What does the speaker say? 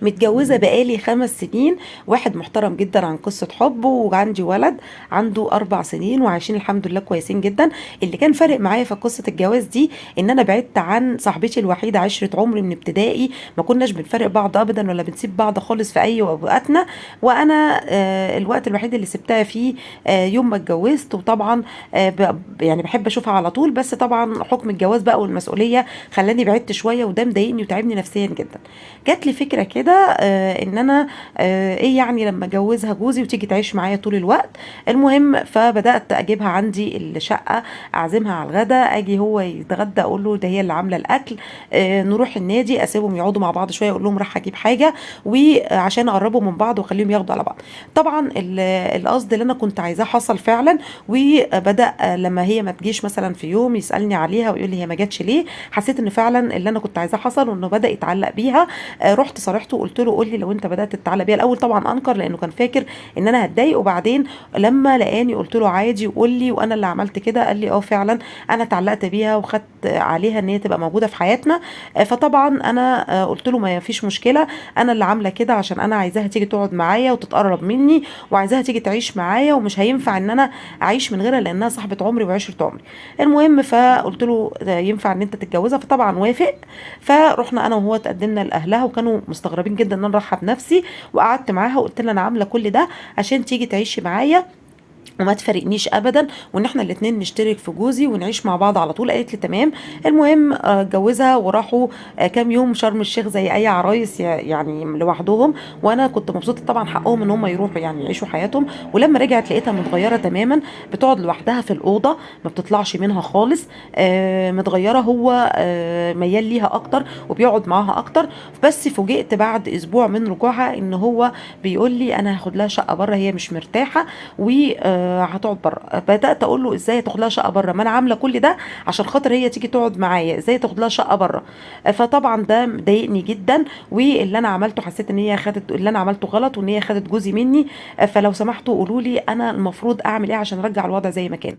متجوزة بقالي 5 سنين، واحد محترم جدا عن قصة حب، وعندي ولد عنده 4 سنين وعايشين الحمد لله كويسين جدا. اللي كان فارق معايا في قصة الجواز دي ان انا بعدت عن صاحبتي الوحيدة عشرة عمري من ابتدائي. ما كناش بنفارق بعض ابدا ولا بنسيب بعض خالص في اي اوقاتنا. وانا الوقت الوحيد اللي سبتها فيه يوم ما اتجوزت. وطبعا يعني بحب اشوفها على طول، بس طبعا حكم الجواز بقى والمسؤولية خلاني بعدت شوية، وده مضايقني وتعبني نفسيا جدا. جات لي فكرة كده ان انا ايه يعني لما اجوزها جوزي وتيجي تعيش معايا طول الوقت. المهم فبدات اجيبها عندي الشقه، اعزمها على الغدا، اجي هو يتغدى اقول له ده هي اللي عامله الاكل. نروح النادي اسيبهم يقعدوا مع بعض شويه، اقول لهم راح اجيب حاجه، وعشان اقربهم من بعض واخليهم ياخدوا على بعض. طبعا القصد اللي انا كنت عايزاه حصل فعلا. وبدا لما هي ما تجيش مثلا في يوم يسالني عليها ويقول لي هي ما جاتش ليه، حسيت ان فعلا اللي انا كنت عايزاه حصل، وانه بدا يتعلق بيها. رحت صارحته وقلت له قول لي لو انت بدات تتعلق بيها. الاول طبعا انكر لانه كان فاكر ان انا هتضايق، وبعدين لما لقاني قلت له عادي وقول لي وانا اللي عملت كده، قال لي اه فعلا انا اتعلقت بيها وخدت عليها ان هي تبقى موجوده في حياتنا. فطبعا انا قلت له ما فيش مشكله، انا اللي عامله كده عشان انا عايزاها تيجي تقعد معايا وتتقرب مني، وعايزاها تيجي تعيش معايا، ومش هينفع ان انا اعيش من غيرها لانها صاحبه عمري وعشره عمري. المهم فقلت له ينفع ان انت تتجوزها؟ فطبعا وافق. فرحنا انا وهو اتقدمنا لاهلها، وكانوا مستغربين جدا ان انا رايحه بنفسي. وقعدت معاها وقلت لها انا عامله كل ده عشان تيجي تعيشي معايا وما تفارقنيش ابدا، وان احنا الاتنين نشترك في جوزي ونعيش مع بعض على طول. قالت لي تمام. المهم اتجوزها وراحوا كام يوم شرم الشيخ زي اي عرايس يعني لوحدهم. وانا كنت مبسوطه طبعا، حقهم ان هم يروحوا يعني يعيشوا حياتهم. ولما رجعت لقيتها متغيره تماما، بتقعد لوحدها في الاوضه، ما بتطلعش منها خالص. متغيره، هو ميال ليها اكتر وبيقعد معاها اكتر. بس فوجئت بعد اسبوع من رجوعها ان هو بيقول لي انا هاخد لها شقه بره، هي مش مرتاحه وهتقعد بره. بدات اقول له ازاي تاخد لها شقه بره؟ ما انا عامله كل ده عشان خاطر هي تيجي تقعد معايا، ازاي تاخد لها شقه بره؟ فطبعا ده مضايقني جدا، واللي انا عملته حسيت ان هي خدت اللي انا عملته غلط، وان هي خدت جوزي مني. فلو سمحتوا قولوا لي انا المفروض اعمل ايه عشان ارجع الوضع زي ما كان.